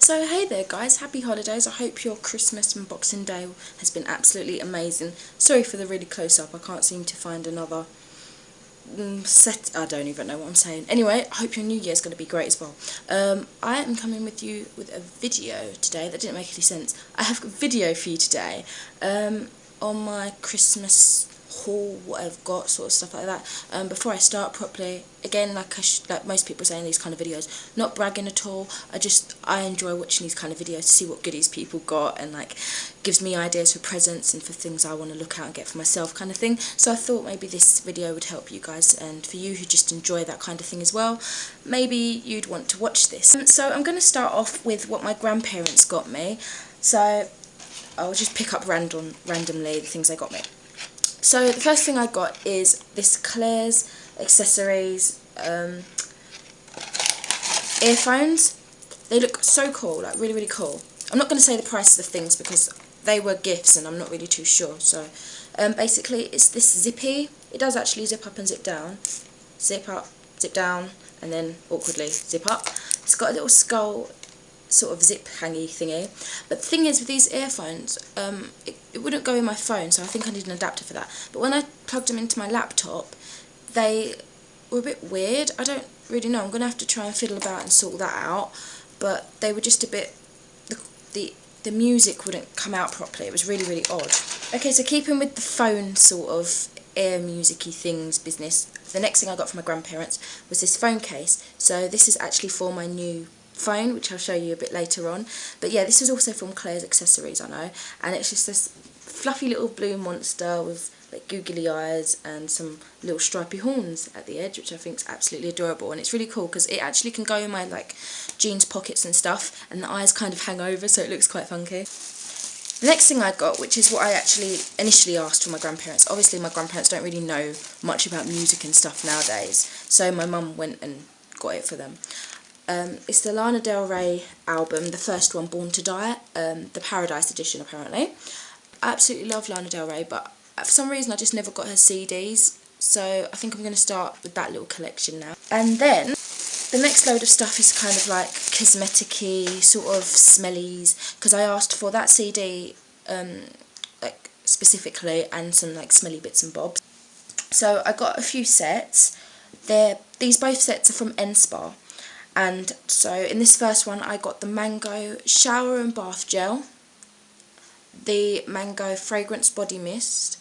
So hey there guys, happy holidays. I hope your Christmas and Boxing Day has been absolutely amazing. Sorry for the really close up, I can't seem to find another set. I don't even know what I'm saying. Anyway, I hope your new year's going to be great as well. I am coming with you with a video today. That didn't make any sense. I have a video for you today on my Christmas haul, what I've got, sort of stuff like that. Before I start properly, again, like most people say in these kind of videos, not bragging at all, I enjoy watching these kind of videos to see what goodies people got, and like gives me ideas for presents and for things I want to look out and get for myself, kind of thing. So I thought maybe this video would help you guys, and for you who just enjoy that kind of thing as well, maybe you'd want to watch this. So I'm going to start off with what my grandparents got me. So I'll just pick up randomly the things they got me. So the first thing I got is this Claire's accessories earphones. They look so cool, like really, really cool. I'm not going to say the prices of things because they were gifts and I'm not really too sure. So basically it's this zippy. It does actually zip up and zip down. Zip up, zip down, and then awkwardly zip up. It's got a little skull sort of zip hangy thingy, but the thing is with these earphones, it wouldn't go in my phone, so I think I need an adapter for that. But when I plugged them into my laptop, they were a bit weird. I don't really know, I'm going to have to try and fiddle about and sort that out, but they were just a bit, the music wouldn't come out properly. It was really, really odd. Okay, so keeping with the phone sort of air music-y things business, the next thing I got from my grandparents was this phone case. So this is actually for my new phone, which I'll show you a bit later on. But yeah, this is also from Claire's Accessories, I know, and it's just this fluffy little blue monster with like googly eyes and some little stripy horns at the edge, which I think is absolutely adorable. And it's really cool because it actually can go in my like jeans pockets and stuff, and the eyes kind of hang over, so it looks quite funky. The next thing I got, which is what I actually initially asked for my grandparents. Obviously my grandparents don't really know much about music and stuff nowadays, so my mum went and got it for them. It's the Lana Del Rey album, the first one, Born to Die, the Paradise edition apparently. I absolutely love Lana Del Rey, but for some reason I just never got her CDs, so I think I'm going to start with that little collection now. And then the next load of stuff is kind of like cosmetic-y, sort of smellies, because I asked for that CD like specifically, and some like smelly bits and bobs. So I got a few sets. These both sets are from N-Spa. And so in this first one I got the mango shower and bath gel, the mango fragrance body mist,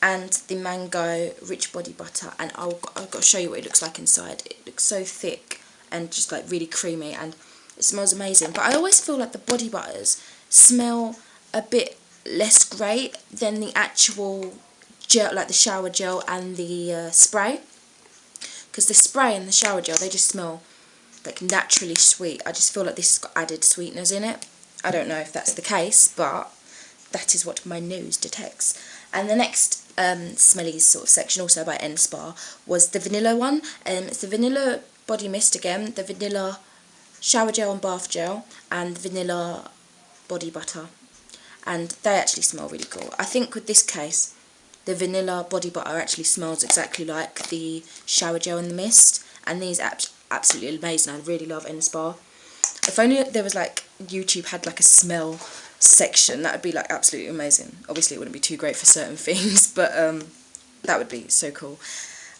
and the mango rich body butter. And I've got to show you what it looks like inside. It looks so thick and just like really creamy, and it smells amazing. But I always feel like the body butters smell a bit less great than the actual gel, like the shower gel and the spray. Because the spray and the shower gel, they just smell like naturally sweet. I just feel like this has got added sweeteners in it. I don't know if that's the case, but that is what my nose detects. And the next smelly sort of section, also by N-Spa, was the vanilla one. It's the vanilla body mist again, the vanilla shower gel and bath gel, and the vanilla body butter. And they actually smell really cool. I think with this case, the vanilla body butter actually smells exactly like the shower gel and the mist, and these absolutely amazing. I really love N-Spa. If only there was like, YouTube had like a smell section, that would be like absolutely amazing. Obviously it wouldn't be too great for certain things, but that would be so cool.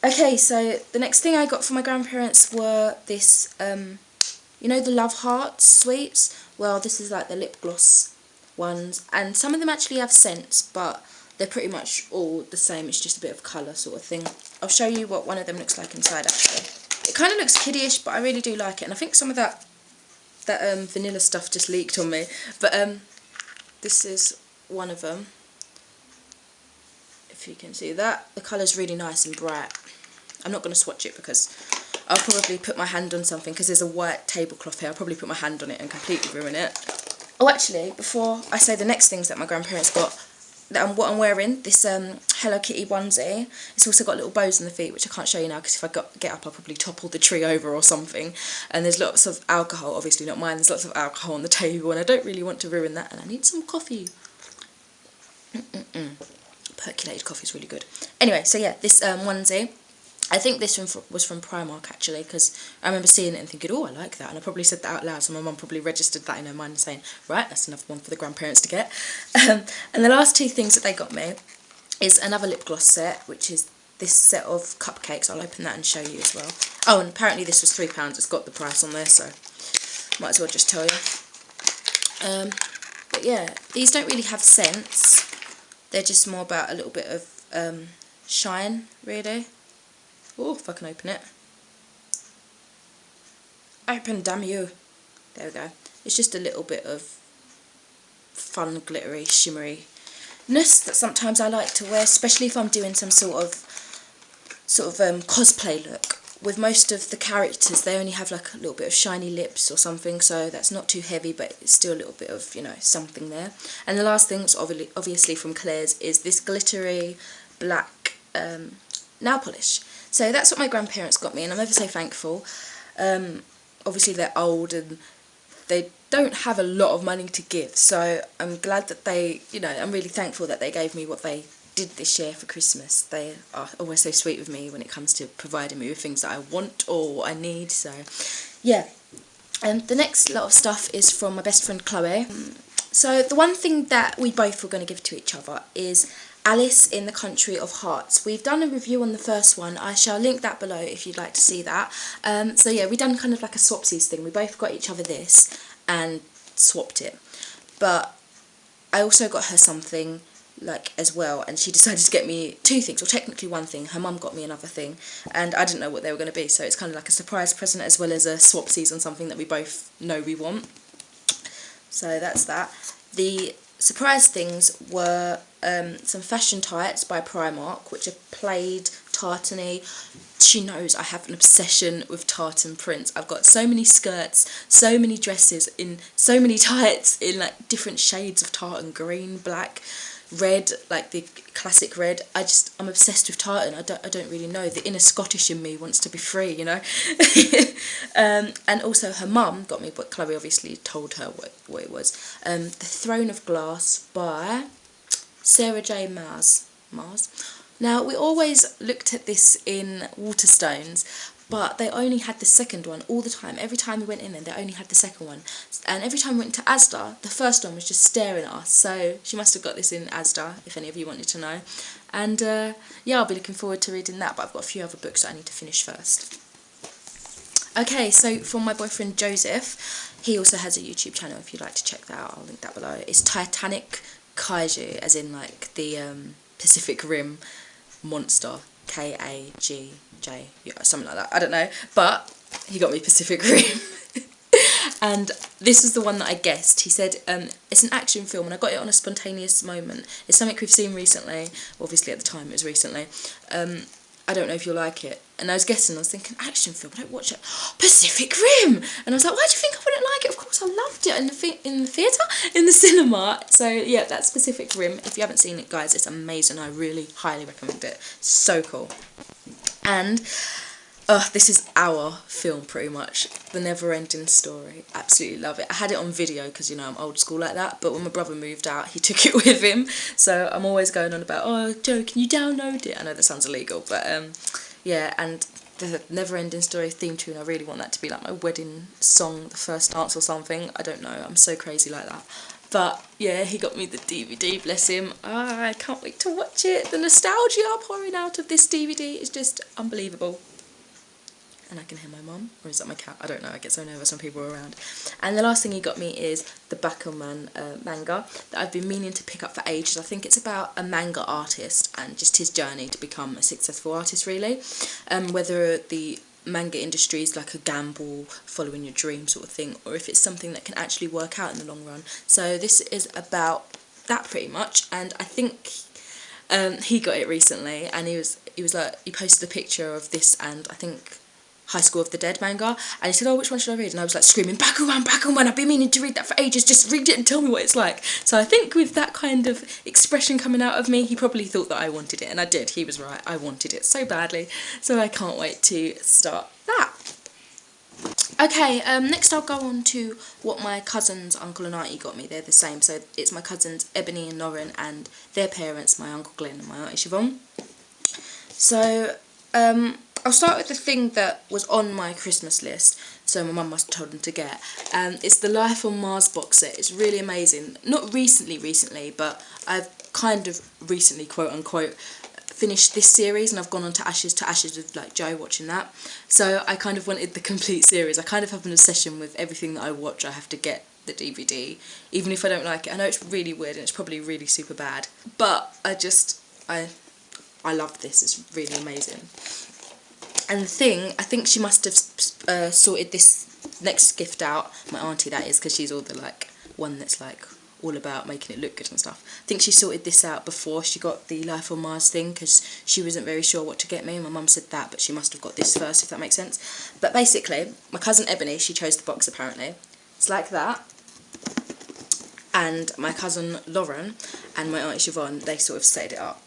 Okay, so the next thing I got for my grandparents were this, you know the Love Hearts sweets? Well, this is like the lip gloss ones, and some of them actually have scents, but they're pretty much all the same. It's just a bit of colour sort of thing. I'll show you what one of them looks like inside actually. It kind of looks kiddie-ish, but I really do like it, and I think some of that vanilla stuff just leaked on me. But this is one of them. If you can see that, the colour's really nice and bright. I'm not going to swatch it because I'll probably put my hand on something, because there's a white tablecloth here. I'll probably put my hand on it and completely ruin it. Oh, actually, before I say the next things that my grandparents got, what I'm wearing, this Hello Kitty onesie. It's also got little bows on the feet, which I can't show you now because if I get up I'll probably topple the tree over or something. And there's lots of alcohol, obviously not mine, there's lots of alcohol on the table, and I don't really want to ruin that, and I need some coffee. Percolated coffee is really good. Anyway, so yeah, this onesie. I think this one was from Primark actually, because I remember seeing it and thinking, oh, I like that, and I probably said that out loud, so my mum probably registered that in her mind saying, right, that's another one for the grandparents to get. And the last two things that they got me is another lip gloss set, which is this set of cupcakes. I'll open that and show you as well. Oh, and apparently this was £3, it's got the price on there, so might as well just tell you. But yeah, these don't really have scents, they're just more about a little bit of shine, really. Oh, if I can open it. Open, damn you. There we go. It's just a little bit of fun, glittery, shimmeriness that sometimes I like to wear, especially if I'm doing some sort of cosplay look. With most of the characters, they only have like a little bit of shiny lips or something, so that's not too heavy, but it's still a little bit of, you know, something there. And the last thing, obviously from Claire's, is this glittery black nail polish. So that's what my grandparents got me, and I'm ever so thankful. Obviously they're old and they don't have a lot of money to give, so I'm glad that they, you know, I'm really thankful that they gave me what they did this year for Christmas. They are always so sweet with me when it comes to providing me with things that I want or what I need, so yeah. And the next lot of stuff is from my best friend Chloe. So the one thing that we both were going to give to each other is Alice in the Country of Hearts. We've done a review on the first one. I shall link that below if you'd like to see that. So yeah, we've done kind of like a swapsies thing. We both got each other this and swapped it. But I also got her something like as well, and she decided to get me two things, or technically one thing. Her mum got me another thing, and I didn't know what they were going to be, so it's kind of like a surprise present as well as a swapsies on something that we both know we want. So that's that. The surprise things were some fashion tights by Primark, which are plaid, tartany. She knows I have an obsession with tartan prints. I've got so many skirts, so many dresses, in so many tights in like different shades of tartan, green, black, red, like the classic red. I'm obsessed with tartan. I don't really know. The inner Scottish in me wants to be free, you know. And also her mum got me, but Chloe obviously told her what it was. The Throne of Glass by Sarah J. Maas. Now, we always looked at this in Waterstones, but they only had the second one all the time. Every time we went in there, they only had the second one. And every time we went to Asda, the first one was just staring at us. So she must have got this in Asda, if any of you wanted to know. And yeah, I'll be looking forward to reading that, but I've got a few other books that I need to finish first. Okay, so from my boyfriend Joseph, he also has a YouTube channel. If you'd like to check that out, I'll link that below. It's Titanic Kaiju, as in like the Pacific Rim monster, K-A-G-J, yeah, something like that, I don't know, but he got me Pacific Rim. And this is the one that I guessed. He said it's an action film, and I got it on a spontaneous moment. It's something we've seen recently, obviously at the time it was recently. I don't know if you'll like it. And I was guessing, I was thinking, action film, I don't watch it. Pacific Rim! And I was like, why do you think I wouldn't like it? Of course I loved it in the theatre, in the cinema. So yeah, that's Pacific Rim. If you haven't seen it, guys, it's amazing. I really highly recommend it. So cool. And this is our film, pretty much. The Never-Ending Story. Absolutely love it. I had it on video because, you know, I'm old school like that. But when my brother moved out, he took it with him. So I'm always going on about, oh, Joe, can you download it? I know that sounds illegal, but yeah. And the Never-Ending Story theme tune, I really want that to be like my wedding song, the first dance or something. I don't know. I'm so crazy like that. But yeah, he got me the DVD, bless him. I can't wait to watch it. The nostalgia pouring out of this DVD is just unbelievable. And I can hear my mum, or is that my cat? I don't know, I get so nervous when people are around. And the last thing he got me is the Bakuman manga that I've been meaning to pick up for ages. I think it's about a manga artist and just his journey to become a successful artist, really. Whether the manga industry is like a gamble, following your dream sort of thing, or if it's something that can actually work out in the long run. So this is about that pretty much, and I think he got it recently, and he was like, he posted a picture of this and I think High School of the Dead manga, and he said, oh, which one should I read? And I was like screaming, Bakuman, I've been meaning to read that for ages, just read it and tell me what it's like. So I think with that kind of expression coming out of me, he probably thought that I wanted it, and I did. He was right, I wanted it so badly, so I can't wait to start that. Okay, next I'll go on to what my cousins, uncle and auntie got me. They're the same, so it's my cousins Ebony and Lauren and their parents, my uncle Glenn and my auntie Siobhan. So I'll start with the thing that was on my Christmas list, so my mum must have told them to get. It's the Life on Mars box set. It's really amazing. Not recently, but I've kind of recently, quote unquote, finished this series, and I've gone on to Ashes with like Joe, watching that. So I kind of wanted the complete series. I kind of have an obsession with everything that I watch. I have to get the DVD, even if I don't like it. I know it's really weird and it's probably really super bad, but I love this. It's really amazing. And the thing, I think she must have sorted this next gift out, my auntie that is, because she's all the like one that's like all about making it look good and stuff. I think she sorted this out before she got the Life on Mars thing, because she wasn't very sure what to get me. My mum said that, but she must have got this first, if that makes sense. But basically, my cousin Ebony, she chose the box apparently. It's like that. And my cousin Lauren and my aunt Siobhan, they sort of set it up.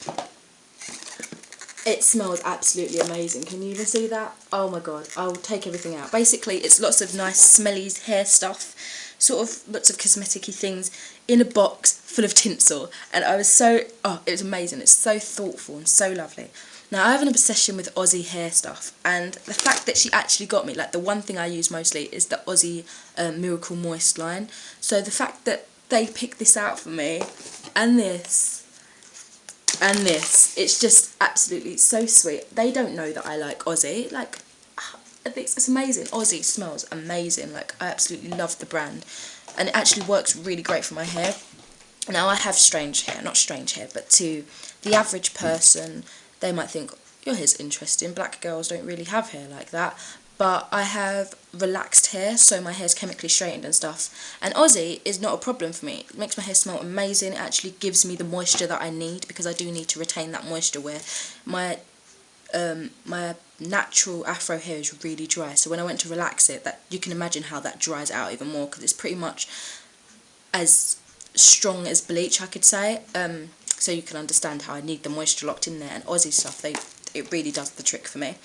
It smells absolutely amazing. Can you even see that? Oh my god, I'll take everything out. Basically, it's lots of nice smelly hair stuff, sort of lots of cosmetic-y things in a box full of tinsel. And I was so, it was amazing. It's so thoughtful and so lovely. Now, I have an obsession with Aussie hair stuff, and the fact that she actually got me, like the one thing I use mostly is the Aussie Miracle Moist line. So the fact that they picked this out for me, and this, it's just absolutely so sweet. They don't know that I like Aussie. Like, it's amazing. Aussie smells amazing. Like, I absolutely love the brand, and it actually works really great for my hair. Now, I have strange hair, not strange hair, but to the average person, they might think, your hair's interesting. Black girls don't really have hair like that. But I have relaxed hair, so my hair's chemically straightened and stuff. And Aussie is not a problem for me. It makes my hair smell amazing. It actually gives me the moisture that I need, because I do need to retain that moisture, where my natural afro hair is really dry. So when I went to relax it, that you can imagine how that dries out even more, because it's pretty much as strong as bleach, I could say. So you can understand how I need the moisture locked in there. And Aussie stuff, it really does the trick for me.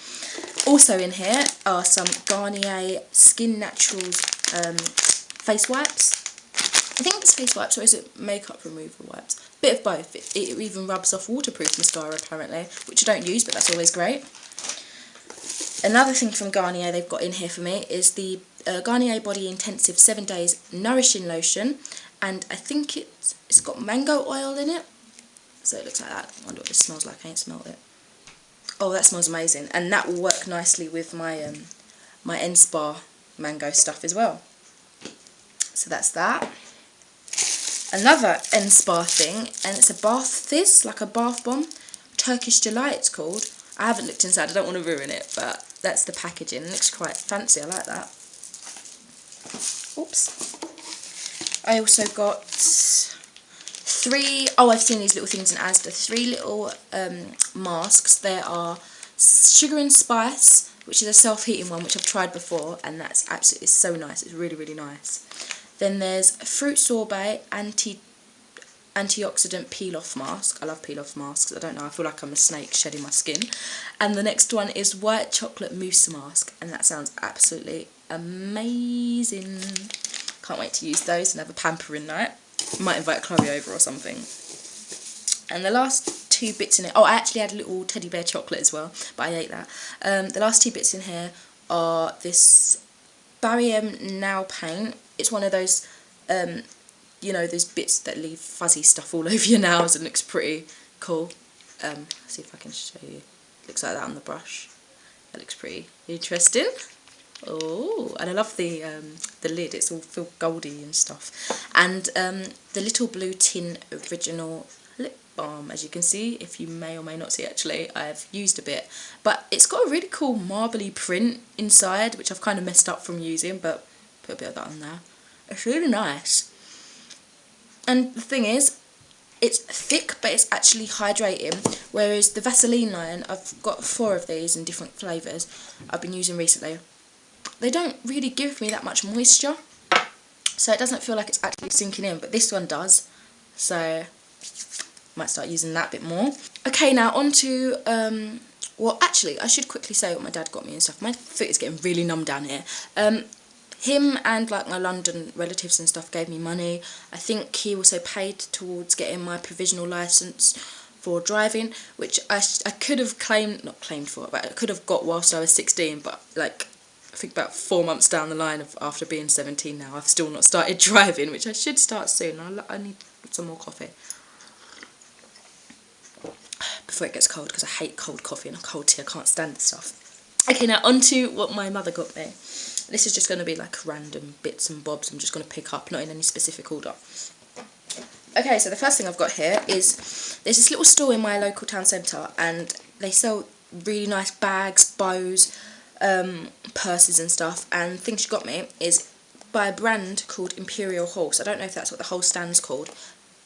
Also in here are some Garnier Skin Naturals face wipes. I think it's face wipes, or is it makeup removal wipes? Bit of both. It even rubs off waterproof mascara apparently, which I don't use, but that's always great. Another thing from Garnier they've got in here for me is the Garnier Body Intensive 7 Days Nourishing Lotion, and I think it's got mango oil in it. So it looks like that. I wonder what this smells like. I ain't smelled it. Oh, that smells amazing, and that will work nicely with my my N-Spa mango stuff as well. So that's that. Another N-Spa thing, and it's a bath fizz, like a bath bomb. Turkish Delight it's called. I haven't looked inside, I don't want to ruin it, but that's the packaging. It looks quite fancy, I like that. Oops. I also got I've seen these little things in Asda, 3 little masks. There are Sugar and Spice, which is a self-heating one, which I've tried before, and that's absolutely so nice. It's really, really nice. Then there's Fruit Sorbet Antioxidant Peel-Off Mask. I love peel-off masks. I don't know, I feel like I'm a snake shedding my skin. And the next one is White Chocolate Mousse Mask, and that sounds absolutely amazing. Can't wait to use those and have a pampering night. Might invite Chloe over or something. And the last 2 bits in it, I actually had a little teddy bear chocolate as well, but I ate that. The last 2 bits in here are this Barium Nail Paint. It's one of those, you know, those bits that leave fuzzy stuff all over your nails and looks pretty cool. See if I can show you. Looks like that on the brush. That looks pretty interesting. Oh, and I love the lid. It's all feel goldy and stuff. And the Little Blue Tin Original Lip Balm, as you can see, if you may or may not see actually, I've used a bit. But it's got a really cool marbly print inside, which I've kind of messed up from using, but put a bit of that on there. It's really nice. And the thing is, it's thick, but it's actually hydrating, whereas the Vaseline line, I've got 4 of these in different flavours I've been using recently. They don't really give me that much moisture, so it doesn't feel like it's actually sinking in, but this one does, so might start using that a bit more. Okay, now on to, well actually I should quickly say what my dad got me and stuff. My foot is getting really numb down here. Him and like my London relatives and stuff gave me money. I think he also paid towards getting my provisional licence for driving, which I could have not claimed for, but I could have got whilst I was 16, but like I think about 4 months down the line after being 17 now, I've still not started driving, which I should start soon. I need some more coffee before it gets cold, because I hate cold coffee and cold tea. I can't stand this stuff. Okay, now on to what my mother got me. This is just going to be like random bits and bobs I'm just going to pick up, not in any specific order. Okay, so the first thing I've got here is, there's this little store in my local town centre, and they sell really nice bags, bows, purses and stuff, and the thing she got me is by a brand called Imperial Horse. I don't know if that's what the whole stand's called,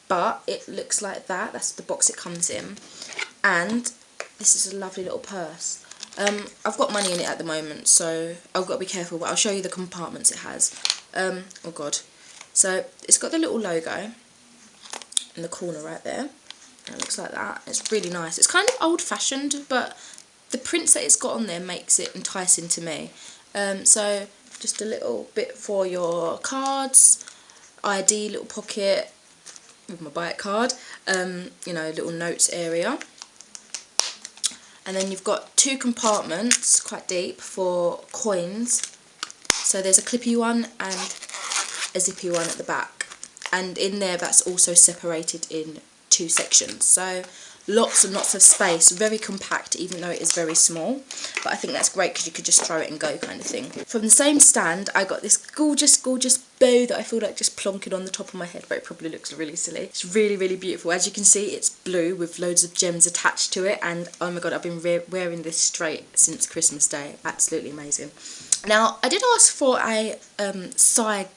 but it looks like that. That's the box it comes in, and this is a lovely little purse. I've got money in it at the moment, so I've got to be careful, but I'll show you the compartments it has. Oh god. So it's got the little logo in the corner right there. It looks like that. It's really nice. It's kind of old-fashioned, but the prints that it's got on there makes it enticing to me. So just a little bit for your cards, ID, little pocket with my bike card, you know, little notes area. And then you've got 2 compartments, quite deep, for coins. So there's a clippy one and a zippy one at the back. And in there, that's also separated in 2 sections. So lots and lots of space, very compact, even though it is very small. But I think that's great because you could just throw it and go kind of thing. From the same stand, I got this gorgeous, gorgeous bow that I feel like just plonking on the top of my head, but it probably looks really silly. It's really, really beautiful. As you can see, it's blue with loads of gems attached to it, and oh my god, I've been wearing this straight since Christmas Day. Absolutely amazing. Now, I did ask for a side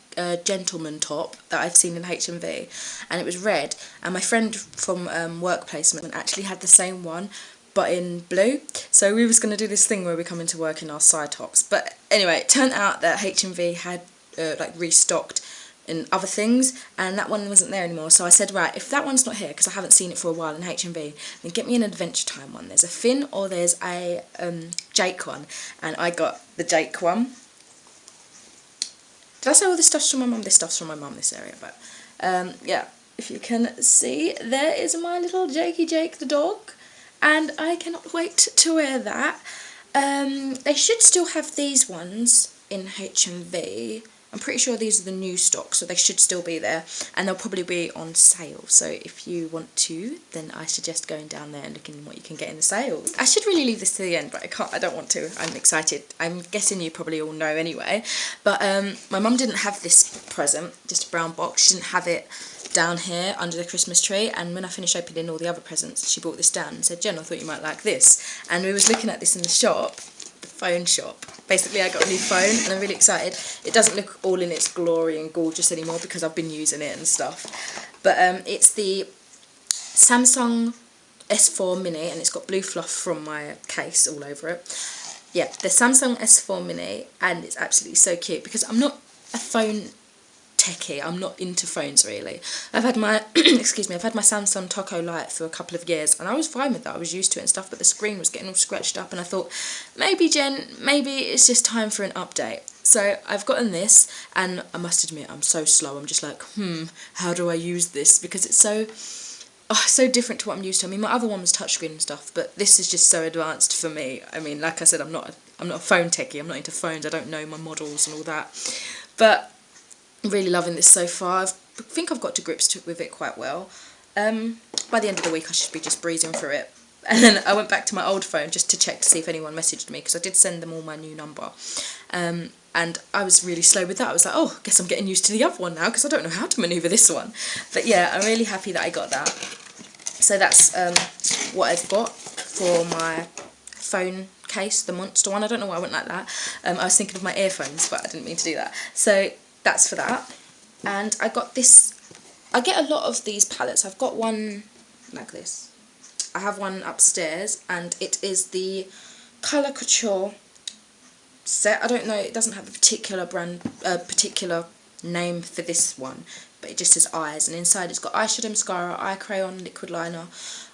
gentleman top that I've seen in HMV, and it was red, and my friend from work placement actually had the same one but in blue, so we was going to do this thing where we come into work in our side tops. But anyway, it turned out that HMV had like restocked in other things, and that one wasn't there anymore. So I said, right, if that one's not here, because I haven't seen it for a while in HMV, then get me an Adventure Time one. There's a Finn or there's a Jake one, and I got the Jake one. Did I say all this stuff's from my mum? This stuff's from my mum, this area, but yeah, if you can see, there is my little Jakey Jake the dog, and I cannot wait to wear that. They should still have these ones in HMV. I'm pretty sure these are the new stock, so they should still be there, and they'll probably be on sale. So if you want to, then I suggest going down there and looking at what you can get in the sales. I should really leave this to the end, but I don't want to. I'm excited. I'm guessing you probably all know anyway. But my mum didn't have this present, just a brown box. She didn't have it down here under the Christmas tree, and when I finished opening all the other presents, she brought this down and said, Jen, I thought you might like this. And we was looking at this in the shop, the phone shop. Basically, I got a new phone, and I'm really excited. It doesn't look all in its glory and gorgeous anymore because I've been using it and stuff. But it's the Samsung S4 Mini, and it's got blue fluff from my case all over it. Yeah, the Samsung S4 Mini, and it's absolutely so cute because I'm not a phone techie. I'm not into phones really. I've had my excuse me, I've had my Samsung Taco Lite for a couple of years, and I was fine with that. I was used to it and stuff, but the screen was getting all scratched up, and I thought, maybe Jen, maybe it's just time for an update. So I've gotten this, and I must admit I'm so slow. I'm just like, how do I use this? Because it's so different to what I'm used to. I mean, my other one was touchscreen and stuff, but this is just so advanced for me. I mean, like I said, I'm not a phone techie. I'm not into phones. I don't know my models and all that, but I'm really loving this so far. I think I've got to grips with it quite well. By the end of the week I should be just breezing through it. And then I went back to my old phone just to check to see if anyone messaged me, because I did send them all my new number. And I was really slow with that. I was like, oh, I guess I'm getting used to the other one now because I don't know how to manoeuvre this one. But yeah, I'm really happy that I got that. So that's what I've got for my phone case, the monster one. I don't know why I went like that. I was thinking of my earphones, but I didn't mean to do that. So that's for that. And I got this, I get a lot of these palettes. I've got one like this. I have one upstairs, and it is the Colour Couture set. I don't know, it doesn't have a particular brand, particular name for this one, but it just says eyes, and inside it's got eyeshadow, mascara, eye crayon, liquid liner,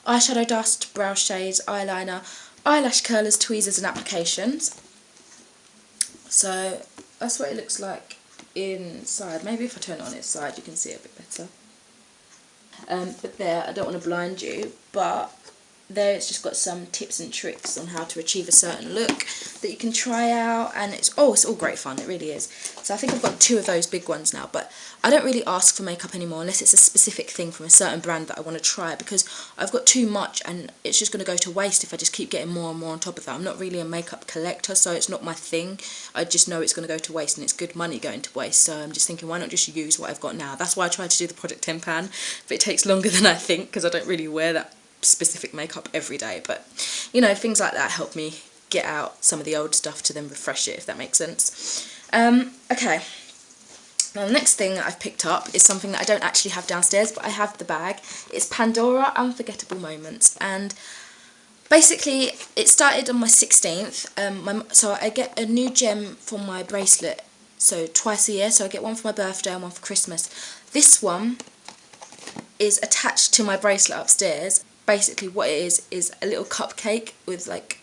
eyeshadow dust, brow shades, eyeliner, eyelash curlers, tweezers and applications. So that's what it looks like inside. Maybe if I turn it on its side you can see it a bit better. But there, I don't want to blind you, but there it's just got some tips and tricks on how to achieve a certain look that you can try out, and it's all great fun, it really is. So I think I've got 2 of those big ones now, but I don't really ask for makeup anymore unless it's a specific thing from a certain brand that I want to try, because I've got too much and it's just going to go to waste if I just keep getting more and more on top of that. I'm not really a makeup collector, so it's not my thing. I just know it's going to go to waste, and it's good money going to waste, so I'm just thinking, why not just use what I've got now? That's why I tried to do the Project 10 pan, but it takes longer than I think because I don't really wear that specific makeup every day, but you know, things like that help me get out some of the old stuff to then refresh it, if that makes sense. Okay, now the next thing that I've picked up is something that I don't actually have downstairs, but I have the bag. It's Pandora Unforgettable Moments, and basically it started on my 16th. So I get a new gem for my bracelet, so twice a year, so I get one for my birthday and one for Christmas. This one is attached to my bracelet upstairs. Basically what it is a little cupcake with, like,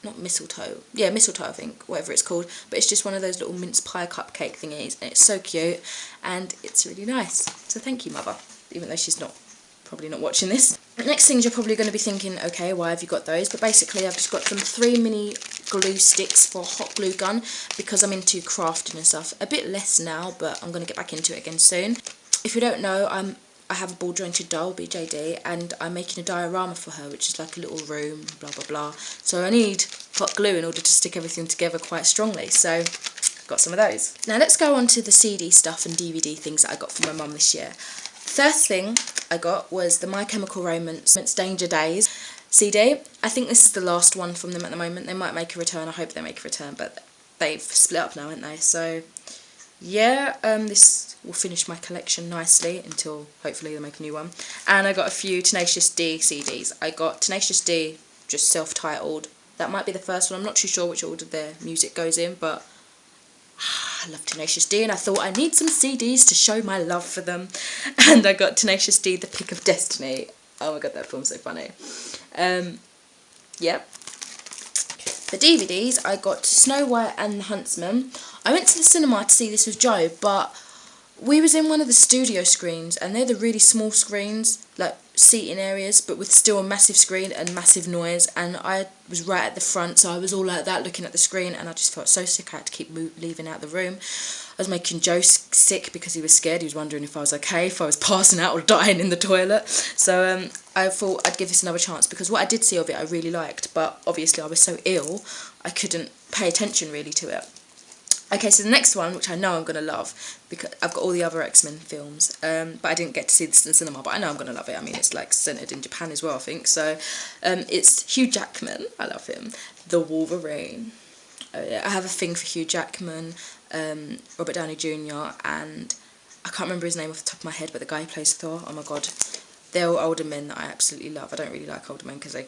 not mistletoe, yeah, mistletoe I think, whatever it's called, but it's just one of those little mince pie cupcake thingies, and it's so cute and it's really nice, so thank you, Mother, even though she's probably not watching this. Next things you're probably going to be thinking, okay, why have you got those? But basically I've just got some 3 mini glue sticks for hot glue gun, because I'm into crafting and stuff, a bit less now, but I'm going to get back into it again soon. If you don't know, I have a ball jointed doll, BJD, and I'm making a diorama for her, which is like a little room, blah blah blah. So I need hot glue in order to stick everything together quite strongly, so I've got some of those. Now let's go on to the CD stuff and DVD things that I got for my mum this year. First thing I got was the My Chemical Romance Danger Days CD. I think this is the last one from them at the moment. They might make a return, I hope they make a return, but they've split up now, haven't they? So yeah, this will finish my collection nicely until hopefully they make a new one. And I got a few Tenacious D CDs. I got Tenacious D, just self-titled. That might be the first one. I'm not too sure which order their music goes in, but I love Tenacious D, and I thought I need some CDs to show my love for them. And I got Tenacious D, The Pick of Destiny. Oh my god, that film's so funny. Yep. The DVDs, I got Snow White and the Huntsman. I went to the cinema to see this with Joe, but we was in one of the studio screens, and they're the really small screens, like seating areas, but with still a massive screen and massive noise, and I was right at the front, so I was all like that looking at the screen, and I just felt so sick. I had to keep leaving out the room. I was making Joe sick because he was scared. He was wondering if I was okay, if I was passing out or dying in the toilet. So I thought I'd give this another chance, because what I did see of it I really liked, but obviously I was so ill I couldn't pay attention really to it. Okay, so the next one, which I know I'm going to love, because I've got all the other X-Men films, but I didn't get to see this in the cinema, but I know I'm going to love it. I mean, it's like centred in Japan as well, I think. So it's Hugh Jackman. I love him. The Wolverine. Oh, yeah. I have a thing for Hugh Jackman, Robert Downey Jr., and I can't remember his name off the top of my head, but the guy who plays Thor, oh my god. They're all older men that I absolutely love. I don't really like older men because I'm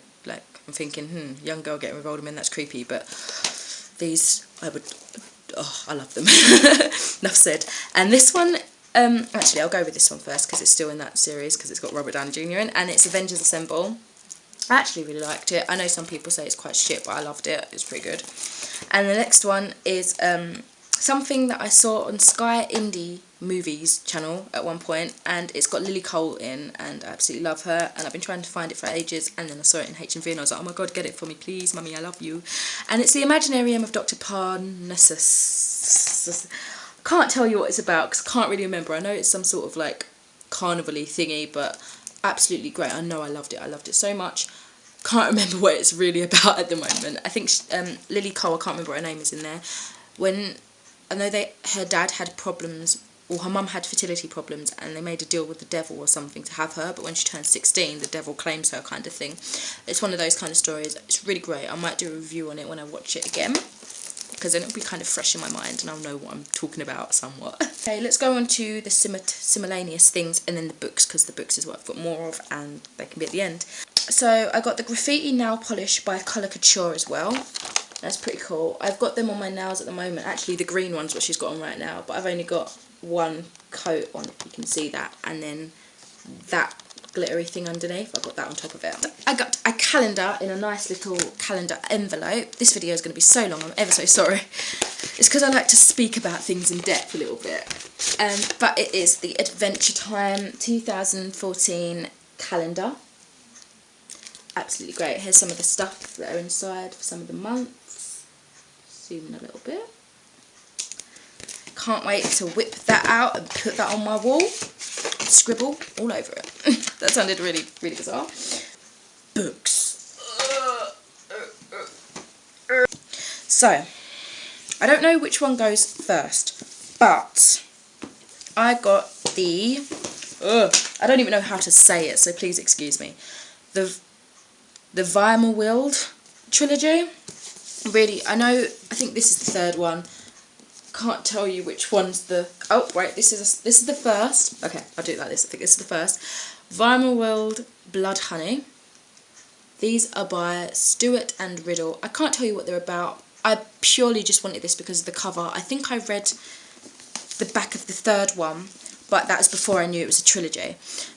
thinking, young girl getting with older men, that's creepy, but these, I love them. Enough said. And this one, actually I'll go with this one first because it's still in that series, because it's got Robert Downey Jr. in, and it's Avengers Assemble. I actually really liked it. I know some people say it's quite shit, but I loved it. It's pretty good. And the next one is something that I saw on Sky Indie Movies channel at one point, and it's got Lily Cole in, and I absolutely love her, and I've been trying to find it for ages, and then I saw it in HMV and I was like, oh my god, get it for me please, mummy, I love you. And it's the Imaginarium of Dr. Parnassus. I can't tell you what it's about because I can't really remember. I know it's some sort of like carnival-y thingy, but absolutely great. I know I loved it so much. Can't remember what it's really about at the moment. I think Lily Cole, I can't remember what her name is in there. When I know her dad had problems, or her mum had fertility problems, and they made a deal with the devil or something to have her, but when she turns 16 the devil claims her, kind of thing. It's one of those kind of stories. It's really great. I might do a review on it when I watch it again, because then it'll be kind of fresh in my mind and I'll know what I'm talking about somewhat. Okay, let's go on to the simultaneous things and then the books, because the books is what I've got more of and they can be at the end. So I got the Graffiti Nail Polish by Colour Couture as well. That's pretty cool. I've got them on my nails at the moment. Actually, the green one's what she's got on right now, but I've only got one coat on, you can see that, and then that glittery thing underneath. I've got that on top of it. I got a calendar in a nice little calendar envelope. This video is going to be so long, I'm ever so sorry. It's because I like to speak about things in depth a little bit. But it is the Adventure Time 2014 calendar. Absolutely great. Here's some of the stuff that are inside for some of the months. Zoom in a little bit. Can't wait to whip that out and put that on my wall. Scribble all over it. That sounded really, really bizarre. Books. So, I don't know which one goes first, but I got the... I don't even know how to say it, so please excuse me. The Howdee-haie trilogy. Really, I think this is the third one. Can't tell you which one's the... Oh, right, this is the first. Okay, I'll do it like this. I think this is the first. Howdee-haie Blood Honey. These are by Stewart and Riddle. I can't tell you what they're about. I purely just wanted this because of the cover. I think I read the back of the third one, but that was before I knew it was a trilogy.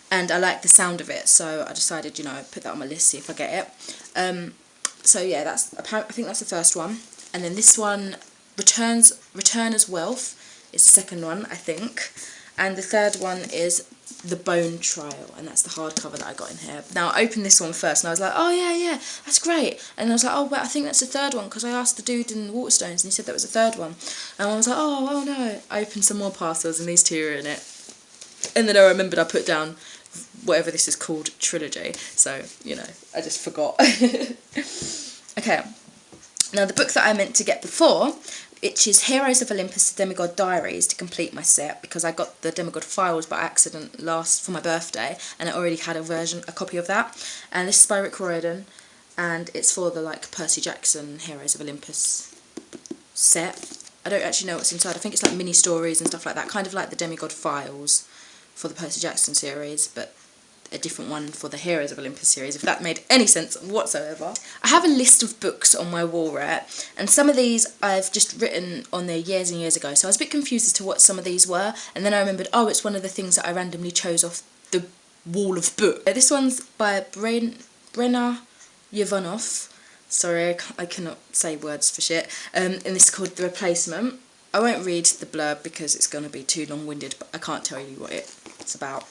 And I like the sound of it, so I decided, you know, put that on my list, see if I get it. So yeah, I think that's the first one. And then this one, Returner's Wealth, is the second one, I think. And the third one is The Bone Trial, and that's the hardcover that I got in here. Now, I opened this one first, and I was like, oh yeah, that's great. And I was like, oh, but I think that's the third one, because I asked the dude in the Waterstones, and he said that was the third one. And I was like, oh no. I opened some more parcels, and these two are in it. And then I remembered I put down whatever this is called, trilogy. So, you know, I just forgot. Okay. Now, the book that I meant to get before, which is Heroes of Olympus, The Demigod Diaries, to complete my set, because I got the Demigod Files by accident for my birthday, and I already had a copy of that. And this is by Rick Riordan, and it's for the, like, Percy Jackson Heroes of Olympus set. I don't actually know what's inside. I think it's like mini stories and stuff like that, kind of like the Demigod Files for the Percy Jackson series, but a different one for the Heroes of Olympus series, if that made any sense whatsoever. I have a list of books on my wall, right, and some of these I've just written on there years and years ago, so I was a bit confused as to what some of these were, and then I remembered, oh, it's one of the things that I randomly chose off the wall of books. This one's by Brenna Yovanov. Sorry, I cannot say words for shit. And this is called The Replacement. I won't read the blurb because it's going to be too long-winded, but I can't tell you what it's about.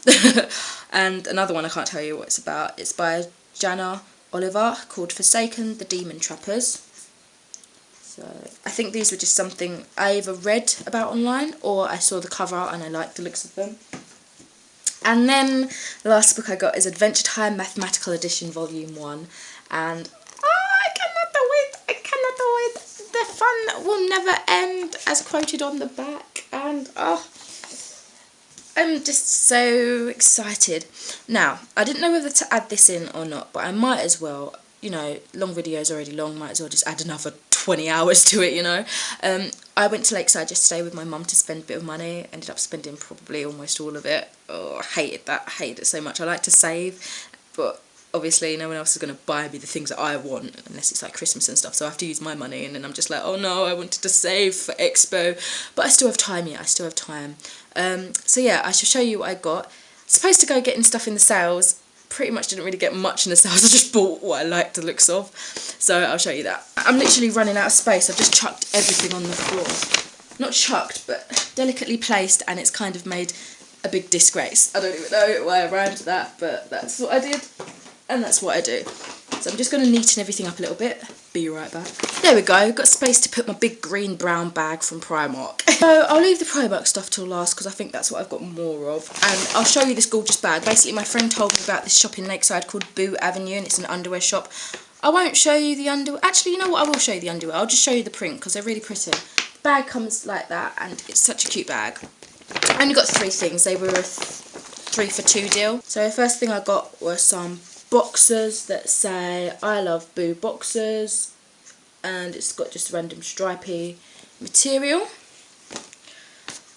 And another one I can't tell you what it's about. It's by Jana Oliver, called Forsaken, The Demon Trappers. So I think these were just something I either read about online or I saw the cover and I liked the looks of them. And then the last book I got is Adventure Time Mathematical Edition Volume 1. And I cannot wait. The fun will never end, as quoted on the back. And I'm just so excited. Now, I didn't know whether to add this in or not, but I might as well. You know, long video's already long, might as well just add another 20 hours to it, you know. I went to Lakeside yesterday with my mum to spend a bit of money. Ended up spending probably almost all of it. Oh, I hated that. I hated it so much. I like to save, but obviously no one else is going to buy me the things that I want unless it's like Christmas and stuff, so I have to use my money, and then I'm just like, oh no, I wanted to save for Expo, but I still have time yet, I still have time. So yeah, I shall show you what I got. Supposed to go getting stuff in the sales, pretty much didn't really get much in the sales, I just bought what I liked the looks of, so I'll show you that. I'm literally running out of space. I've just chucked everything on the floor. Not chucked, but delicately placed, and it's kind of made a big disgrace. I don't even know why I rhymed that, but that's what I did. And that's what I do. So I'm just going to neaten everything up a little bit. Be right back. There we go. Got space to put my big green brown bag from Primark. So I'll leave the Primark stuff till last because I think that's what I've got more of. And I'll show you this gorgeous bag. Basically, my friend told me about this shop in Lakeside called Boo Avenue, and it's an underwear shop. I won't show you the underwear. Actually, you know what? I will show you the underwear. I'll just show you the print because they're really pretty. The bag comes like that, and it's such a cute bag. I only got 3 things. They were a 3 for 2 deal. So the first thing I got were some boxers that say I love Boo boxers, and it's got just random stripy material.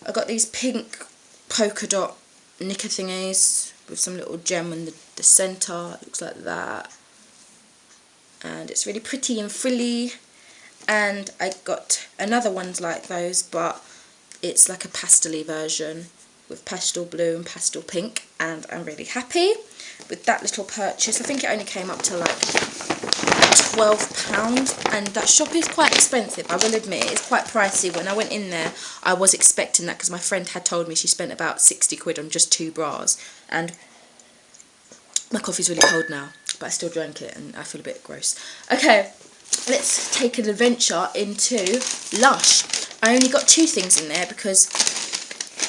I got these pink polka dot knicker thingies with some little gem in the centre. It looks like that, and it's really pretty and frilly. And I got another one's like those, but it's like a pastel-y version, with pastel blue and pastel pink, and I'm really happy with that little purchase. I think it only came up to like £12, and that shop is quite expensive, I will admit. It's quite pricey. When I went in there, I was expecting that because my friend had told me she spent about 60 quid on just 2 bras. And my coffee's really cold now, but I still drank it and I feel a bit gross. Okay, let's take an adventure into Lush. I only got 2 things in there because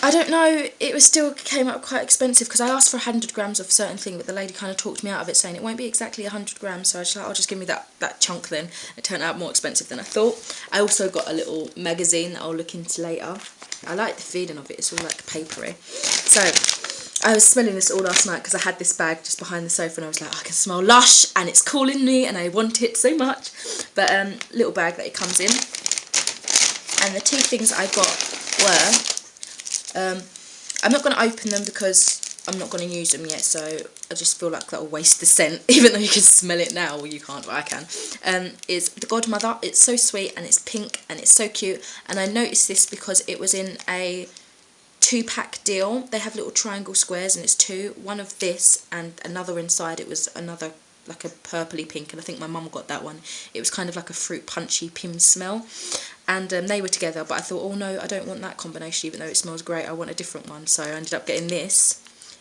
I don't know, it still came up quite expensive because I asked for 100 grams of certain thing, but the lady kind of talked me out of it, saying it won't be exactly 100 grams, so I was like, I'll just give me that chunk then. It turned out more expensive than I thought. I also got a little magazine that I'll look into later. I like the feeling of it, it's all like papery. So I was smelling this all last night because I had this bag just behind the sofa and I was like, I can smell Lush and it's calling me and I want it so much. But little bag that it comes in. And the 2 things I got were, I'm not going to open them because I'm not going to use them yet, so I just feel like that will waste the scent, even though you can smell it now. Well, you can't, but I can. Is the Godmother. It's so sweet and it's pink and it's so cute, and I noticed this because it was in a 2-pack deal. They have little triangle squares and it's 2, one of this and another inside. It was another like a purpley pink, and I think my mum got that one. It was kind of like a fruit punchy Pim smell, and they were together, but I thought, oh no, I don't want that combination, even though it smells great. I want a different one, so I ended up getting this,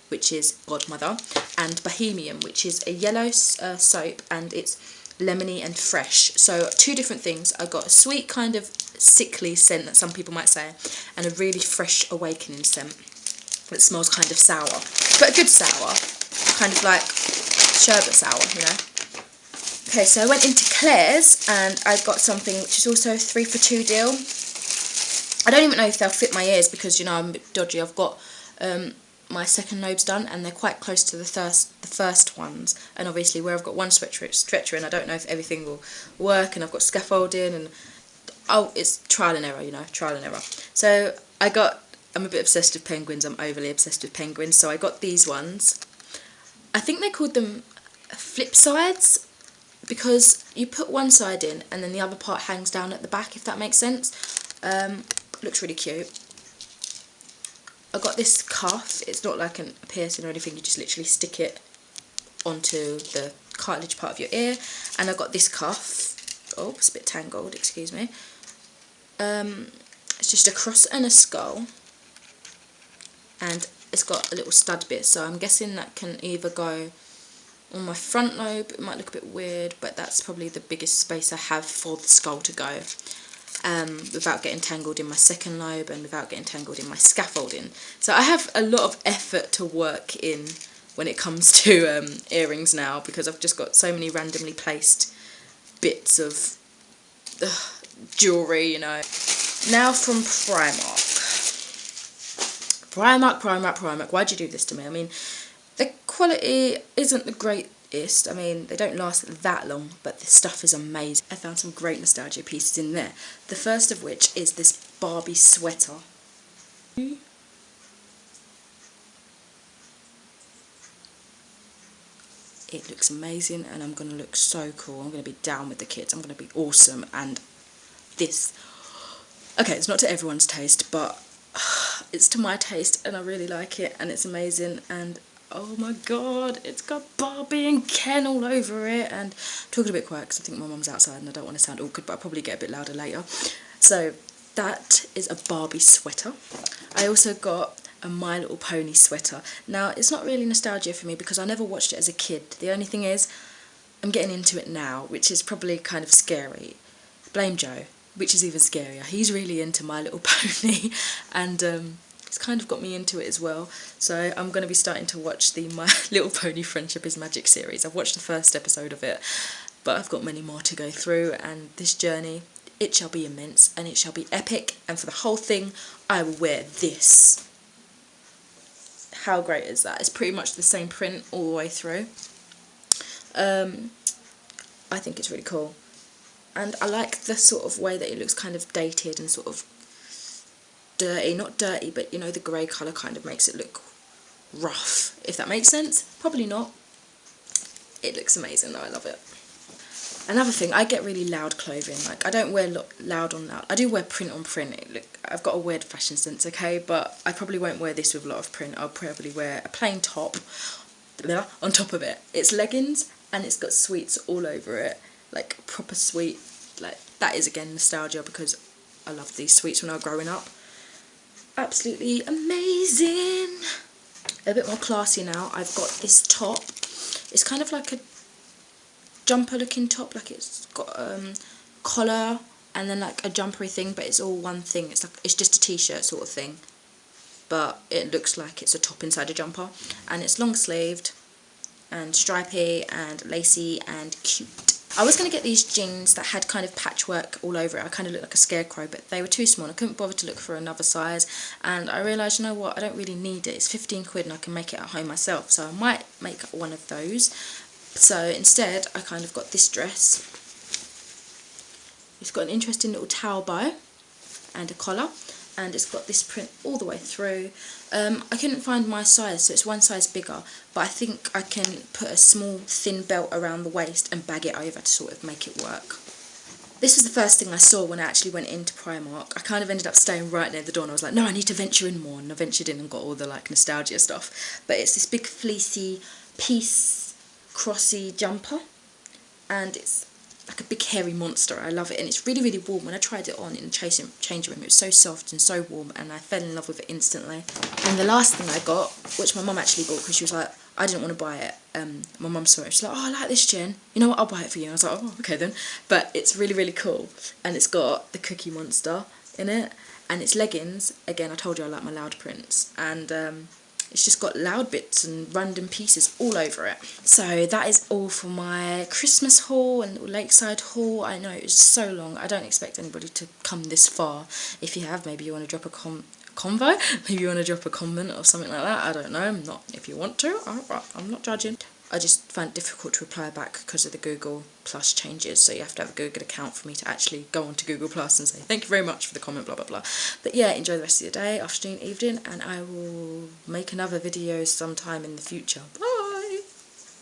which is Godmother, and Bohemian, which is a yellow soap, and it's lemony and fresh. So 2 different things. I got a sweet kind of sickly scent that some people might say, and a really fresh awakening scent that smells kind of sour, but a good sour, kind of like sherbet sour, you know. Okay, so I went into Claire's and I got something which is also a 3 for 2 deal. I don't even know if they'll fit my ears because, you know, I'm a bit dodgy. I've got my second lobes done and they're quite close to the first ones. And obviously where I've got one stretcher in, I don't know if everything will work, and I've got scaffolding and, oh, it's trial and error, you know, trial and error. So I'm a bit obsessed with penguins. I'm overly obsessed with penguins. So I got these ones. I think they called them flip sides because you put one side in and then the other part hangs down at the back, if that makes sense. Looks really cute. I got this cuff. It's not like a piercing or anything, you just literally stick it onto the cartilage part of your ear. And I got this cuff. Oh, it's a bit tangled, excuse me. It's just a cross and a skull, and it's got a little stud bit, so I'm guessing that can either go on my front lobe. It might look a bit weird, but that's probably the biggest space I have for the skull to go, without getting tangled in my second lobe and without getting tangled in my scaffolding. So I have a lot of effort to work in when it comes to earrings now, because I've just got so many randomly placed bits of jewellery, you know. Now from Primark. Primark, why'd you do this to me? I mean, the quality isn't the greatest. I mean, they don't last that long, but the stuff is amazing. I found some great nostalgia pieces in there. The first of which is this Barbie sweater. It looks amazing, and I'm going to look so cool. I'm going to be down with the kids. I'm going to be awesome, and this... Okay, it's not to everyone's taste, but it's to my taste, and I really like it, and it's amazing, and oh my god, it's got Barbie and Ken all over it. And I'm talking a bit quiet because I think my mum's outside and I don't want to sound awkward, but I'll probably get a bit louder later. So that is a Barbie sweater. I also got a My Little Pony sweater. Now, it's not really nostalgia for me because I never watched it as a kid. The only thing is, I'm getting into it now, which is probably kind of scary. Blame Joe, which is even scarier. He's really into My Little Pony, and it's kind of got me into it as well. So I'm going to be starting to watch the My Little Pony Friendship is Magic series. I've watched the first episode of it, but I've got many more to go through, and this journey, it shall be immense, and it shall be epic, and for the whole thing, I will wear this. How great is that? It's pretty much the same print all the way through. I think it's really cool. And I like the sort of way that it looks kind of dated and sort of dirty. Not dirty, but you know, the grey colour kind of makes it look rough, if that makes sense. Probably not. It looks amazing though, I love it. Another thing, I get really loud clothing. Like, I don't wear loud on loud. I do wear print on print. Look, I've got a weird fashion sense, okay? But I probably won't wear this with a lot of print. I'll probably wear a plain top on top of it. It's leggings and it's got sweets all over it. Like, proper sweet. Like, that is, again, nostalgia because I loved these sweets when I was growing up. Absolutely amazing. A bit more classy now. I've got this top. It's kind of like a jumper looking top, like it's got collar and then like a jumpery thing, but it's all one thing. It's like, it's just a t-shirt sort of thing, but it looks like it's a top inside a jumper, and it's long sleeved and stripy and lacy and cute. I was going to get these jeans that had kind of patchwork all over it. I kind of looked like a scarecrow, but they were too small. I couldn't bother to look for another size, and I realised, you know what, I don't really need it. It's 15 quid and I can make it at home myself, so I might make one of those. So instead, I kind of got this dress. It's got an interesting little towel bow and a collar, and it's got this print all the way through. I couldn't find my size, so it's one size bigger, but I think I can put a small thin belt around the waist and bag it over to sort of make it work. This was the first thing I saw when I actually went into Primark. I kind of ended up staying right near the door and I was like, no, I need to venture in more, and I ventured in and got all the like nostalgia stuff. But it's this big fleecy Peace crossy jumper, and it's like a big hairy monster. I love it, and it's really, really warm. When I tried it on in the changing room, it was so soft and so warm, and I fell in love with it instantly. And the last thing I got, which my mum actually bought because she was like, I didn't want to buy it. My mum saw it, she's like, oh, I like this, Jen. You know what, I'll buy it for you. And I was like, oh, okay then. But it's really, really cool, and it's got the Cookie Monster in it, and it's leggings. Again, I told you I like my loud prints, and it's just got loud bits and random pieces all over it. So that is all for my Christmas haul and little lakeside haul. I know it was so long. I don't expect anybody to come this far. If you have, maybe you want to drop a convo. Maybe you want to drop a comment or something like that. I don't know. I'm not. If you want to, I'm not judging. I just find it difficult to reply back because of the Google Plus changes, so you have to have a Google account for me to actually go onto Google Plus and say thank you very much for the comment, blah blah blah. But yeah, enjoy the rest of your day, afternoon, evening, and I will make another video sometime in the future. Bye.